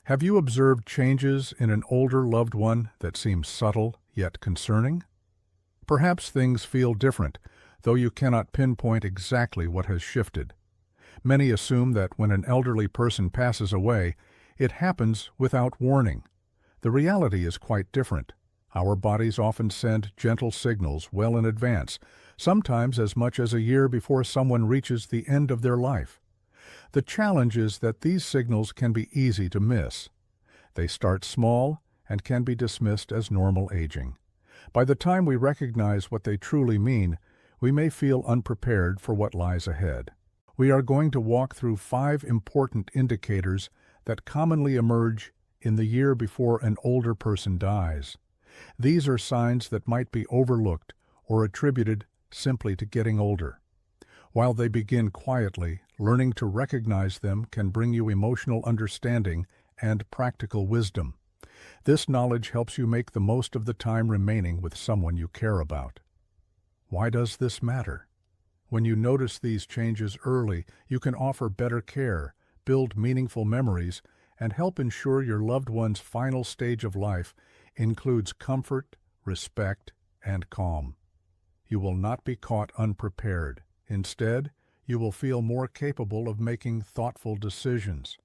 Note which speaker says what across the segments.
Speaker 1: Have you observed changes in an older loved one that seem subtle yet concerning? Perhaps things feel different, though you cannot pinpoint exactly what has shifted. Many assume that when an elderly person passes away, it happens without warning. The reality is quite different. Our bodies often send gentle signals well in advance, sometimes as much as a year before someone reaches the end of their life. The challenge is that these signals can be easy to miss. They start small and can be dismissed as normal aging. By the time we recognize what they truly mean, we may feel unprepared for what lies ahead. We are going to walk through 5 important indicators that commonly emerge in the year before an older person dies. These are signs that might be overlooked or attributed simply to getting older. While they begin quietly, learning to recognize them can bring you emotional understanding and practical wisdom. This knowledge helps you make the most of the time remaining with someone you care about. Why does this matter? When you notice these changes early, you can offer better care, build meaningful memories, and help ensure your loved one's final stage of life includes comfort, respect, and calm. You will not be caught unprepared. Instead, you will feel more capable of making thoughtful decisions.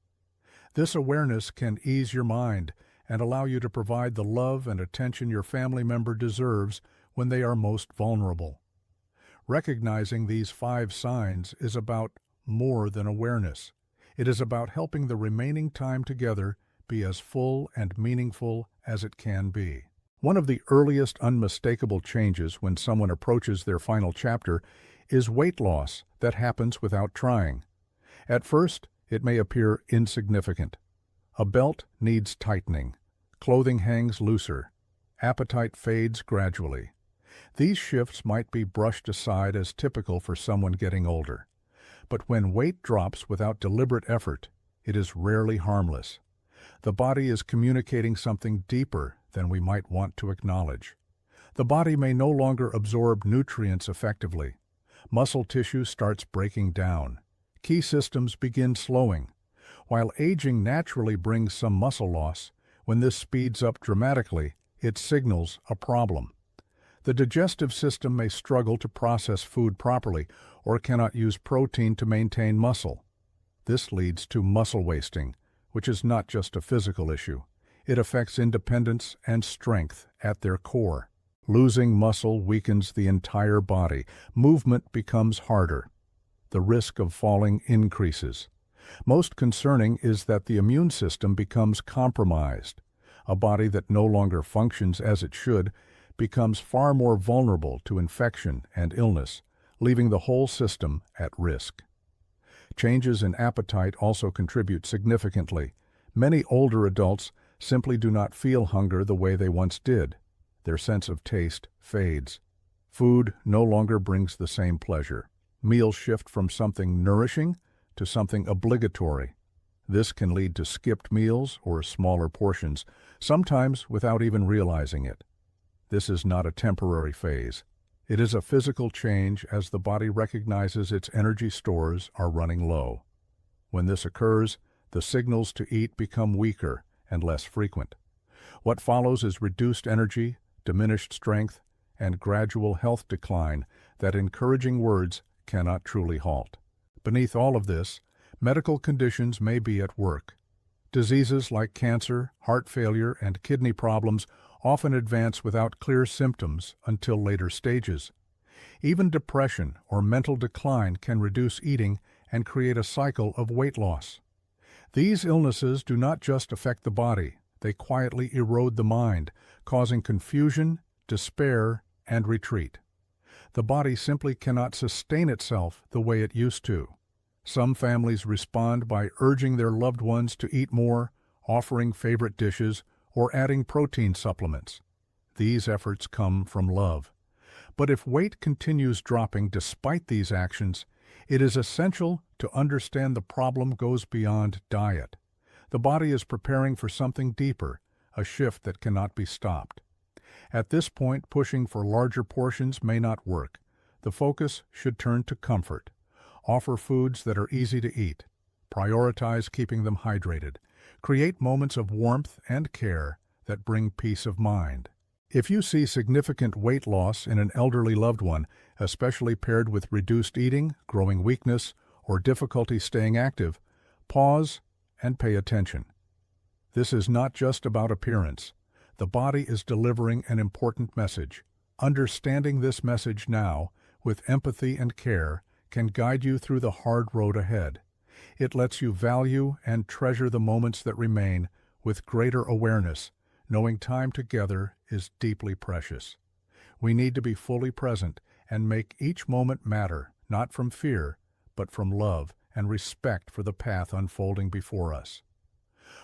Speaker 1: This awareness can ease your mind and allow you to provide the love and attention your family member deserves when they are most vulnerable. Recognizing these 5 signs is about more than awareness. It is about helping the remaining time together be as full and meaningful as it can be. One of the earliest unmistakable changes when someone approaches their final chapter is weight loss that happens without trying. At first, it may appear insignificant. A belt needs tightening. Clothing hangs looser. Appetite fades gradually. These shifts might be brushed aside as typical for someone getting older. But when weight drops without deliberate effort, it is rarely harmless. The body is communicating something deeper than we might want to acknowledge. The body may no longer absorb nutrients effectively. Muscle tissue starts breaking down. Key systems begin slowing. While aging naturally brings some muscle loss, when this speeds up dramatically, it signals a problem. The digestive system may struggle to process food properly or cannot use protein to maintain muscle. This leads to muscle wasting, which is not just a physical issue. It affects independence and strength at their core. Losing muscle weakens the entire body. Movement becomes harder. The risk of falling increases. Most concerning is that the immune system becomes compromised. A body that no longer functions as it should becomes far more vulnerable to infection and illness, leaving the whole system at risk. Changes in appetite also contribute significantly. Many older adults simply do not feel hunger the way they once did. Their sense of taste fades. Food no longer brings the same pleasure. Meals shift from something nourishing to something obligatory. This can lead to skipped meals or smaller portions, sometimes without even realizing it. This is not a temporary phase. It is a physical change as the body recognizes its energy stores are running low. When this occurs, the signals to eat become weaker and less frequent. What follows is reduced energy, diminished strength, and gradual health decline that encouraging words cannot truly halt. Beneath all of this, medical conditions may be at work. Diseases like cancer, heart failure, and kidney problems often advance without clear symptoms until later stages. Even depression or mental decline can reduce eating and create a cycle of weight loss. These illnesses do not just affect the body, they quietly erode the mind, causing confusion, despair, and retreat. The body simply cannot sustain itself the way it used to. Some families respond by urging their loved ones to eat more, offering favorite dishes, or adding protein supplements. These efforts come from love. But if weight continues dropping despite these actions, it is essential to understand the problem goes beyond diet. The body is preparing for something deeper, a shift that cannot be stopped. At this point, pushing for larger portions may not work. The focus should turn to comfort. Offer foods that are easy to eat. Prioritize keeping them hydrated, Create moments of warmth and care that bring peace of mind. If you see significant weight loss in an elderly loved one, especially paired with reduced eating, growing weakness, or difficulty staying active, pause and pay attention. This is not just about appearance. The body is delivering an important message. Understanding this message now, with empathy and care, can guide you through the hard road ahead. It lets you value and treasure the moments that remain with greater awareness, knowing time together is deeply precious. We need to be fully present and make each moment matter, not from fear, but from love and respect for the path unfolding before us.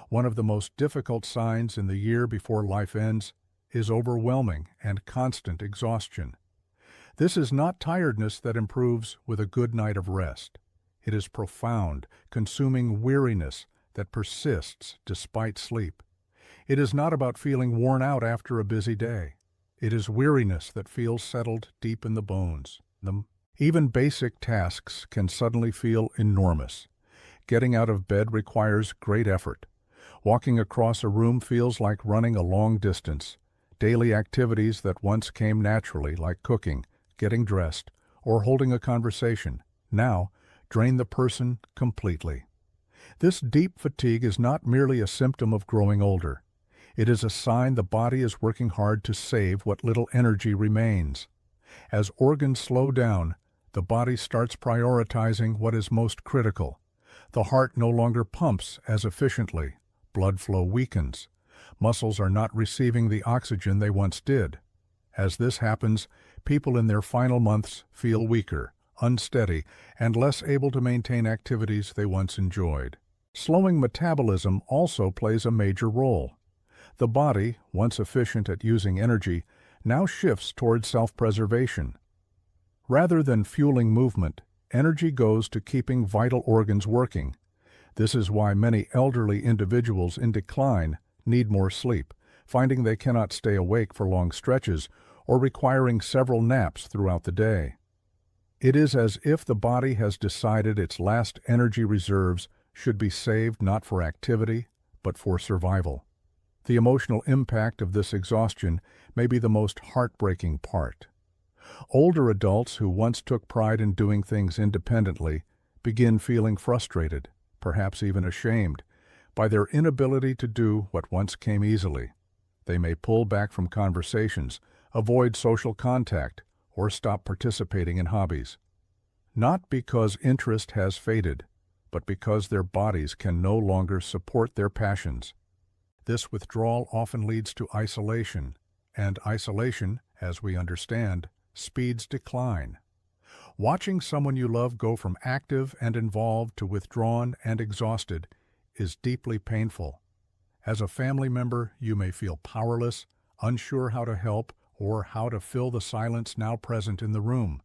Speaker 1: One of the most difficult signs in the year before life ends is overwhelming and constant exhaustion. This is not tiredness that improves with a good night of rest. It is profound, consuming weariness that persists despite sleep. It is not about feeling worn out after a busy day. It is weariness that feels settled deep in the bones. Even basic tasks can suddenly feel enormous. Getting out of bed requires great effort. Walking across a room feels like running a long distance. Daily activities that once came naturally, like cooking, getting dressed, or holding a conversation, now drain the person completely. This deep fatigue is not merely a symptom of growing older. It is a sign the body is working hard to save what little energy remains. As organs slow down, the body starts prioritizing what is most critical. The heart no longer pumps as efficiently. Blood flow weakens. Muscles are not receiving the oxygen they once did. As this happens, people in their final months feel weaker, unsteady, and less able to maintain activities they once enjoyed. Slowing metabolism also plays a major role. The body, once efficient at using energy, now shifts toward self-preservation. Rather than fueling movement, energy goes to keeping vital organs working. This is why many elderly individuals in decline need more sleep, finding they cannot stay awake for long stretches or requiring several naps throughout the day. It is as if the body has decided its last energy reserves should be saved not for activity, but for survival. The emotional impact of this exhaustion may be the most heartbreaking part. Older adults who once took pride in doing things independently begin feeling frustrated, perhaps even ashamed, by their inability to do what once came easily. They may pull back from conversations, avoid social contact, or stop participating in hobbies. Not because interest has faded, but because their bodies can no longer support their passions. This withdrawal often leads to isolation, and isolation, as we understand, speeds decline. Watching someone you love go from active and involved to withdrawn and exhausted is deeply painful. As a family member, you may feel powerless, unsure how to help, or how to fill the silence now present in the room.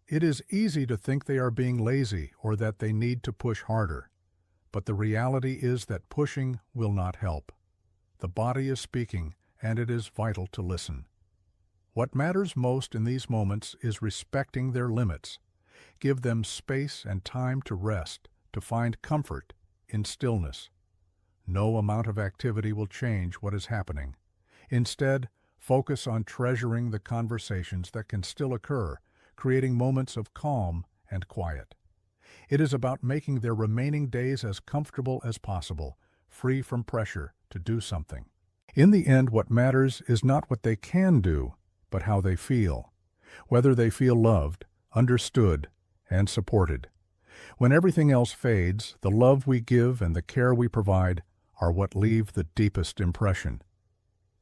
Speaker 1: It is easy to think they are being lazy or that they need to push harder, but the reality is that pushing will not help. The body is speaking, and it is vital to listen. What matters most in these moments is respecting their limits. Give them space and time to rest, to find comfort in stillness. No amount of activity will change what is happening. Instead, focus on treasuring the conversations that can still occur, creating moments of calm and quiet. It is about making their remaining days as comfortable as possible, free from pressure to do something. In the end, what matters is not what they can do, but how they feel. Whether they feel loved, understood, and supported. When everything else fades, the love we give and the care we provide are what leave the deepest impression.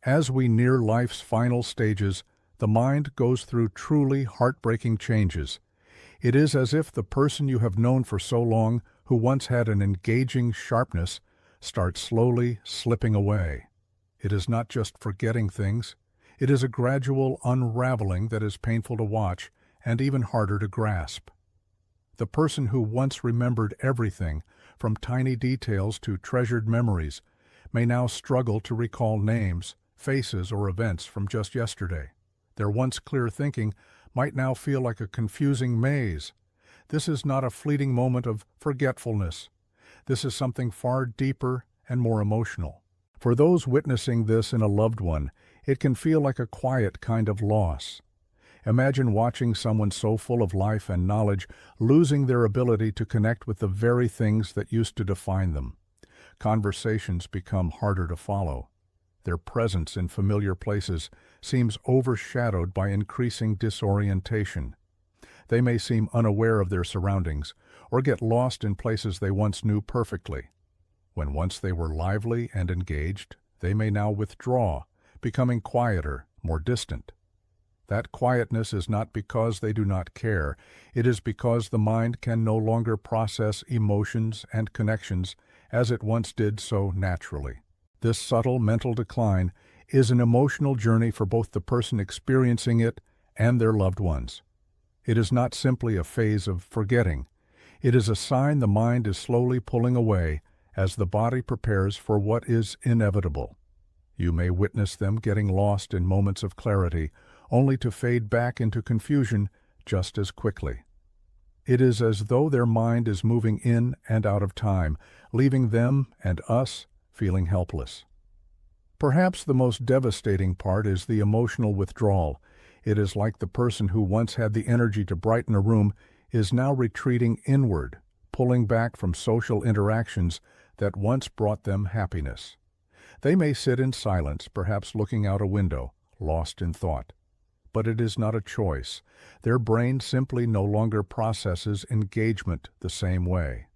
Speaker 1: As we near life's final stages, the mind goes through truly heartbreaking changes. It is as if the person you have known for so long, who once had an engaging sharpness, starts slowly slipping away. It is not just forgetting things. It is a gradual unraveling that is painful to watch and even harder to grasp. The person who once remembered everything, from tiny details to treasured memories, may now struggle to recall names, faces, or events from just yesterday. Their once clear thinking might now feel like a confusing maze. This is not a fleeting moment of forgetfulness. This is something far deeper and more emotional. For those witnessing this in a loved one, it can feel like a quiet kind of loss. Imagine watching someone so full of life and knowledge losing their ability to connect with the very things that used to define them. Conversations become harder to follow. Their presence in familiar places seems overshadowed by increasing disorientation. They may seem unaware of their surroundings or get lost in places they once knew perfectly. When once they were lively and engaged, they may now withdraw, becoming quieter, more distant. That quietness is not because they do not care. It is because the mind can no longer process emotions and connections as it once did so naturally. This subtle mental decline is an emotional journey for both the person experiencing it and their loved ones. It is not simply a phase of forgetting. It is a sign the mind is slowly pulling away as the body prepares for what is inevitable. You may witness them getting lost in moments of clarity, only to fade back into confusion just as quickly. It is as though their mind is moving in and out of time, leaving them and us feeling helpless. Perhaps the most devastating part is the emotional withdrawal. It is like the person who once had the energy to brighten a room is now retreating inward, pulling back from social interactions that once brought them happiness. They may sit in silence, perhaps looking out a window, lost in thought. But it is not a choice. Their brain simply no longer processes engagement the same way.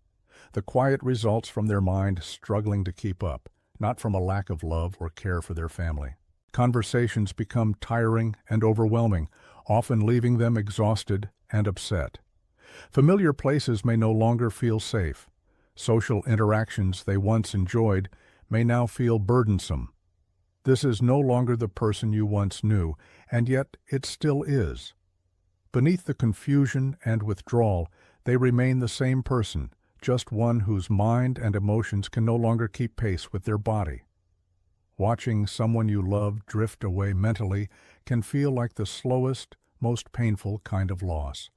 Speaker 1: The quiet results from their mind struggling to keep up, not from a lack of love or care for their family. Conversations become tiring and overwhelming, often leaving them exhausted and upset. Familiar places may no longer feel safe. Social interactions they once enjoyed may now feel burdensome. This is no longer the person you once knew, and yet it still is. Beneath the confusion and withdrawal, they remain the same person, just one whose mind and emotions can no longer keep pace with their body. Watching someone you love drift away mentally can feel like the slowest, most painful kind of loss.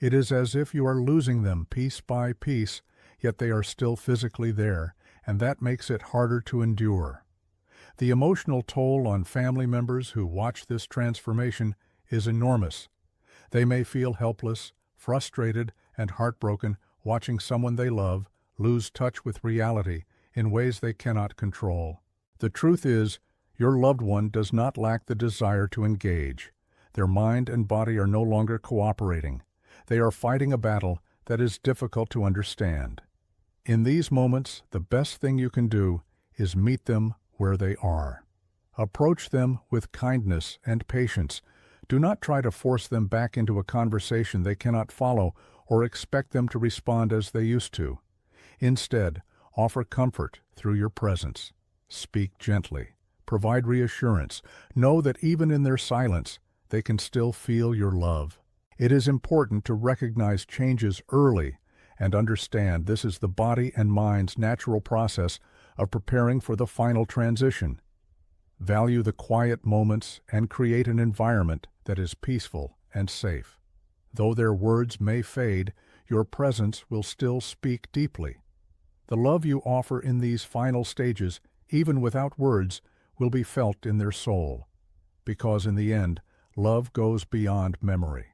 Speaker 1: It is as if you are losing them piece by piece, yet they are still physically there, and that makes it harder to endure. The emotional toll on family members who watch this transformation is enormous. They may feel helpless, frustrated, and heartbroken watching someone they love lose touch with reality in ways they cannot control. The truth is, your loved one does not lack the desire to engage. Their mind and body are no longer cooperating. They are fighting a battle that is difficult to understand. In these moments, the best thing you can do is meet them where they are. Approach them with kindness and patience. Do not try to force them back into a conversation they cannot follow or expect them to respond as they used to. Instead, offer comfort through your presence. Speak gently. Provide reassurance. Know that even in their silence, they can still feel your love. It is important to recognize changes early and understand this is the body and mind's natural process of preparing for the final transition. Value the quiet moments and create an environment that is peaceful and safe. Though their words may fade, your presence will still speak deeply. The love you offer in these final stages, even without words, will be felt in their soul. Because in the end, love goes beyond memory.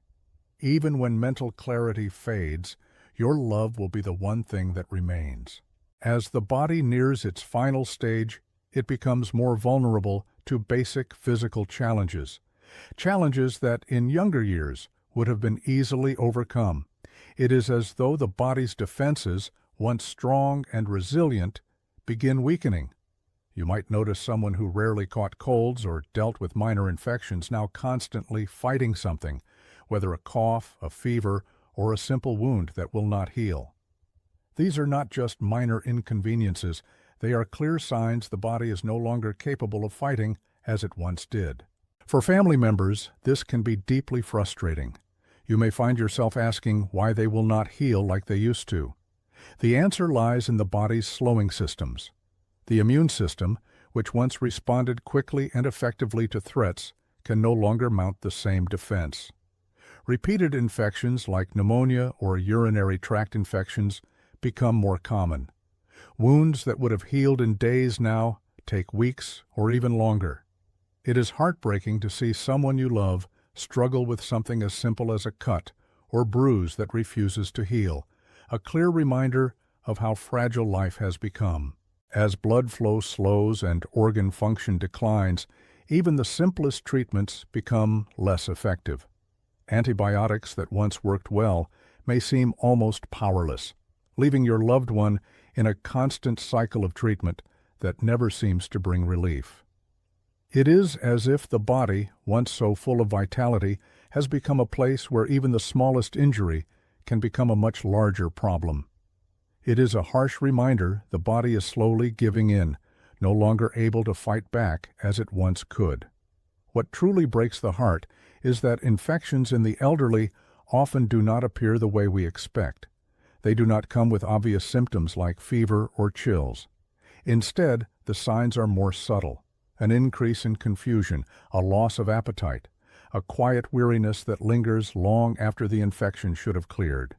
Speaker 1: Even when mental clarity fades, your love will be the one thing that remains. As the body nears its final stage, it becomes more vulnerable to basic physical challenges. Challenges that in younger years would have been easily overcome. It is as though the body's defenses, once strong and resilient, begin weakening. You might notice someone who rarely caught colds or dealt with minor infections now constantly fighting something, whether a cough, a fever, or a simple wound that will not heal. These are not just minor inconveniences, they are clear signs the body is no longer capable of fighting as it once did. For family members, this can be deeply frustrating. You may find yourself asking why they will not heal like they used to. The answer lies in the body's slowing systems. The immune system, which once responded quickly and effectively to threats, can no longer mount the same defense. Repeated infections like pneumonia or urinary tract infections become more common. Wounds that would have healed in days now take weeks or even longer. It is heartbreaking to see someone you love struggle with something as simple as a cut or bruise that refuses to heal, a clear reminder of how fragile life has become. As blood flow slows and organ function declines, even the simplest treatments become less effective. Antibiotics that once worked well may seem almost powerless, leaving your loved one in a constant cycle of treatment that never seems to bring relief. It is as if the body, once so full of vitality, has become a place where even the smallest injury can become a much larger problem. It is a harsh reminder the body is slowly giving in, no longer able to fight back as it once could. What truly breaks the heart is that infections in the elderly often do not appear the way we expect. They do not come with obvious symptoms like fever or chills. Instead, the signs are more subtle: an increase in confusion, a loss of appetite, a quiet weariness that lingers long after the infection should have cleared.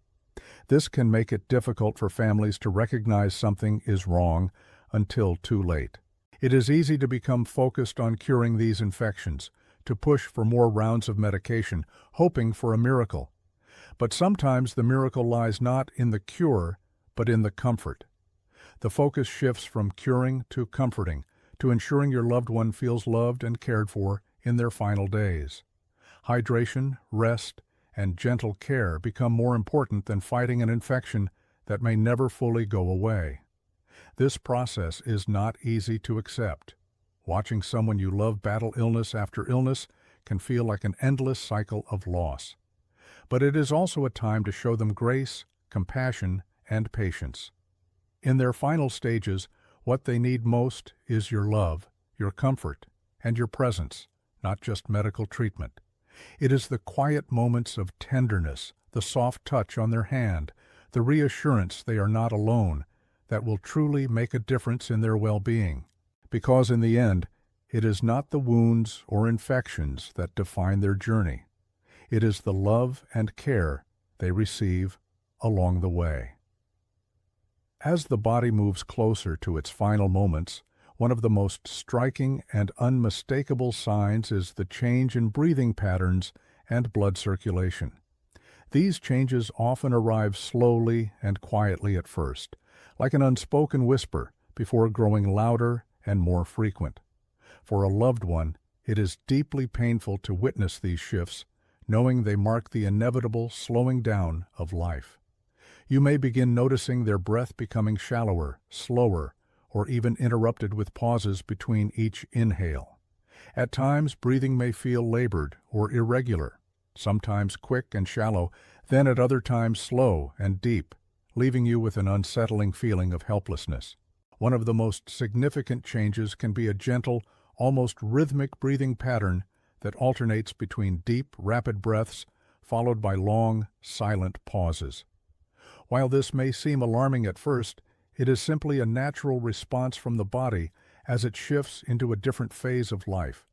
Speaker 1: This can make it difficult for families to recognize something is wrong until too late. It is easy to become focused on curing these infections, to push for more rounds of medication, hoping for a miracle. But sometimes the miracle lies not in the cure, but in the comfort. The focus shifts from curing to comforting, to ensuring your loved one feels loved and cared for in their final days. Hydration, rest, and gentle care become more important than fighting an infection that may never fully go away. This process is not easy to accept. Watching someone you love battle illness after illness can feel like an endless cycle of loss. But it is also a time to show them grace, compassion, and patience. In their final stages, what they need most is your love, your comfort, and your presence, not just medical treatment. It is the quiet moments of tenderness, the soft touch on their hand, the reassurance they are not alone, that will truly make a difference in their well-being. Because in the end, it is not the wounds or infections that define their journey. It is the love and care they receive along the way. As the body moves closer to its final moments, one of the most striking and unmistakable signs is the change in breathing patterns and blood circulation. These changes often arrive slowly and quietly at first, like an unspoken whisper, before growing louder and more frequent. For a loved one, it is deeply painful to witness these shifts, knowing they mark the inevitable slowing down of life. You may begin noticing their breath becoming shallower, slower, or even interrupted with pauses between each inhale. At times, breathing may feel labored or irregular, sometimes quick and shallow, then at other times slow and deep, leaving you with an unsettling feeling of helplessness. One of the most significant changes can be a gentle, almost rhythmic breathing pattern that alternates between deep, rapid breaths followed by long, silent pauses. While this may seem alarming at first, it is simply a natural response from the body as it shifts into a different phase of life.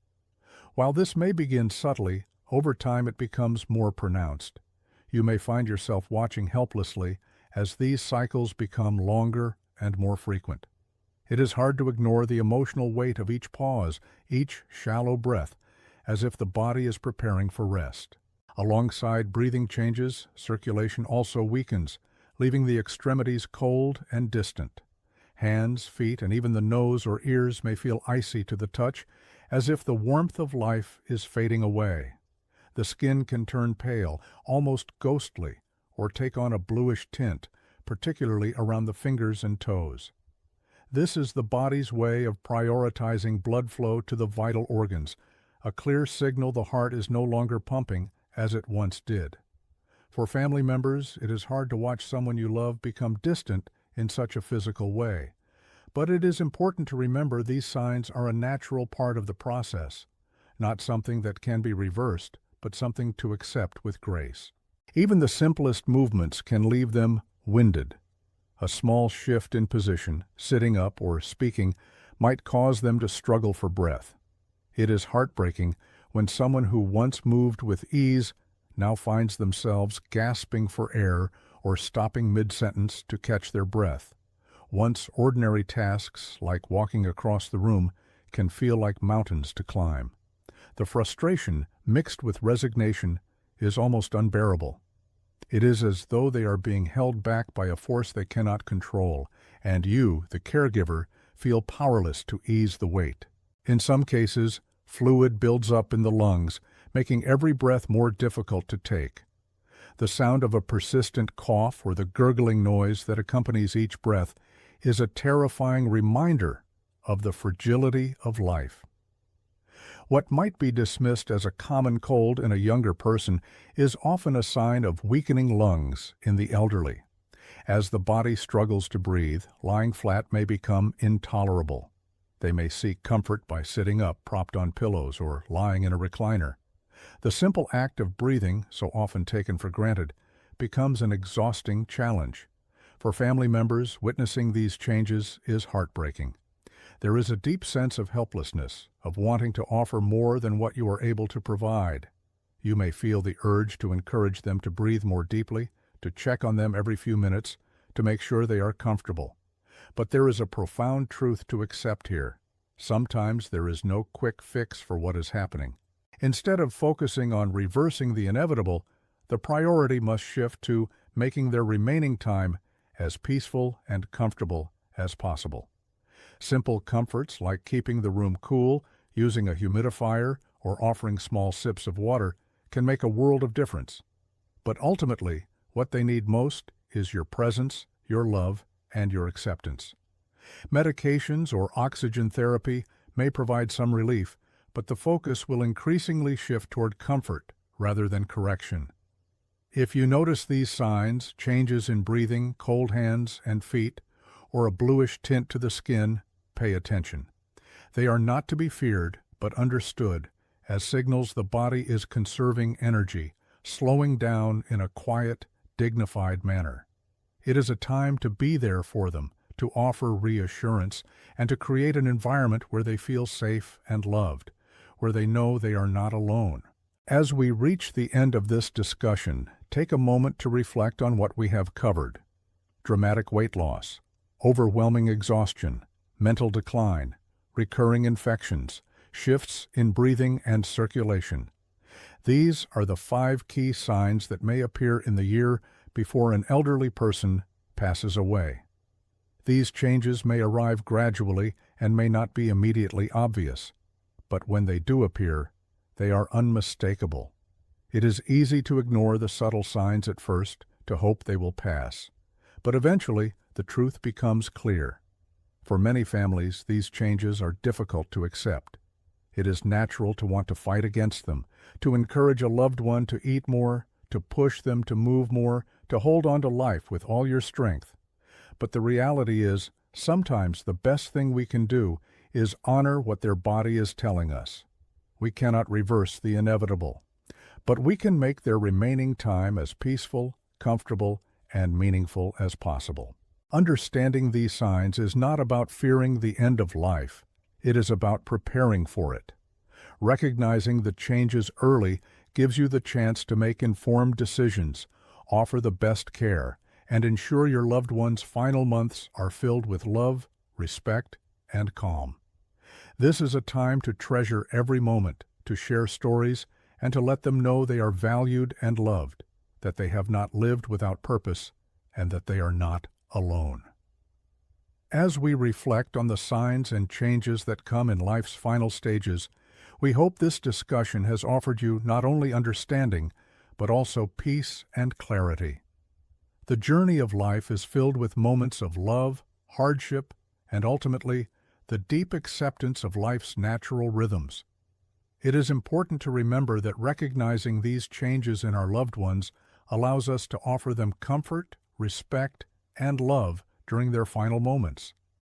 Speaker 1: While this may begin subtly, over time it becomes more pronounced. You may find yourself watching helplessly as these cycles become longer and more frequent. It is hard to ignore the emotional weight of each pause, each shallow breath, as if the body is preparing for rest. Alongside breathing changes, circulation also weakens, leaving the extremities cold and distant. Hands, feet, and even the nose or ears may feel icy to the touch, as if the warmth of life is fading away. The skin can turn pale, almost ghostly, or take on a bluish tint, particularly around the fingers and toes. This is the body's way of prioritizing blood flow to the vital organs, a clear signal the heart is no longer pumping as it once did. For family members, it is hard to watch someone you love become distant in such a physical way. But it is important to remember these signs are a natural part of the process, not something that can be reversed, but something to accept with grace. Even the simplest movements can leave them winded. A small shift in position, sitting up or speaking, might cause them to struggle for breath. It is heartbreaking when someone who once moved with ease now finds themselves gasping for air or stopping mid-sentence to catch their breath. Once ordinary tasks, like walking across the room, can feel like mountains to climb. The frustration, mixed with resignation, is almost unbearable. It is as though they are being held back by a force they cannot control, and you, the caregiver, feel powerless to ease the weight. In some cases, fluid builds up in the lungs, making every breath more difficult to take. The sound of a persistent cough or the gurgling noise that accompanies each breath is a terrifying reminder of the fragility of life. What might be dismissed as a common cold in a younger person is often a sign of weakening lungs in the elderly. As the body struggles to breathe, lying flat may become intolerable. They may seek comfort by sitting up, propped on pillows, or lying in a recliner. The simple act of breathing, so often taken for granted, becomes an exhausting challenge. For family members, witnessing these changes is heartbreaking. There is a deep sense of helplessness, of wanting to offer more than what you are able to provide. You may feel the urge to encourage them to breathe more deeply, to check on them every few minutes, to make sure they are comfortable. But there is a profound truth to accept here. Sometimes there is no quick fix for what is happening. Instead of focusing on reversing the inevitable, the priority must shift to making their remaining time as peaceful and comfortable as possible. Simple comforts like keeping the room cool, using a humidifier, or offering small sips of water can make a world of difference. But ultimately, what they need most is your presence, your love, and your acceptance. Medications or oxygen therapy may provide some relief, but the focus will increasingly shift toward comfort rather than correction. If you notice these signs, changes in breathing, cold hands and feet, or a bluish tint to the skin, pay attention. They are not to be feared, but understood as signals the body is conserving energy, slowing down in a quiet, dignified manner. It is a time to be there for them, to offer reassurance, and to create an environment where they feel safe and loved, where they know they are not alone. As we reach the end of this discussion, take a moment to reflect on what we have covered. Dramatic weight loss, overwhelming exhaustion, mental decline, recurring infections, shifts in breathing and circulation. These are the 5 key signs that may appear in the year before an elderly person passes away. These changes may arrive gradually and may not be immediately obvious, but when they do appear, they are unmistakable. It is easy to ignore the subtle signs at first, to hope they will pass. But eventually, the truth becomes clear. For many families, these changes are difficult to accept. It is natural to want to fight against them, to encourage a loved one to eat more, to push them to move more, to hold on to life with all your strength. But the reality is, sometimes the best thing we can do is honor what their body is telling us. We cannot reverse the inevitable, but we can make their remaining time as peaceful, comfortable, and meaningful as possible. Understanding these signs is not about fearing the end of life. It is about preparing for it. Recognizing the changes early gives you the chance to make informed decisions, offer the best care, and ensure your loved one's final months are filled with love, respect, and calm. This is a time to treasure every moment, to share stories, and to let them know they are valued and loved, that they have not lived without purpose, and that they are not alone. As we reflect on the signs and changes that come in life's final stages, we hope this discussion has offered you not only understanding, but also peace and clarity. The journey of life is filled with moments of love, hardship, and ultimately, the deep acceptance of life's natural rhythms. It is important to remember that recognizing these changes in our loved ones allows us to offer them comfort, respect, and love during their final moments.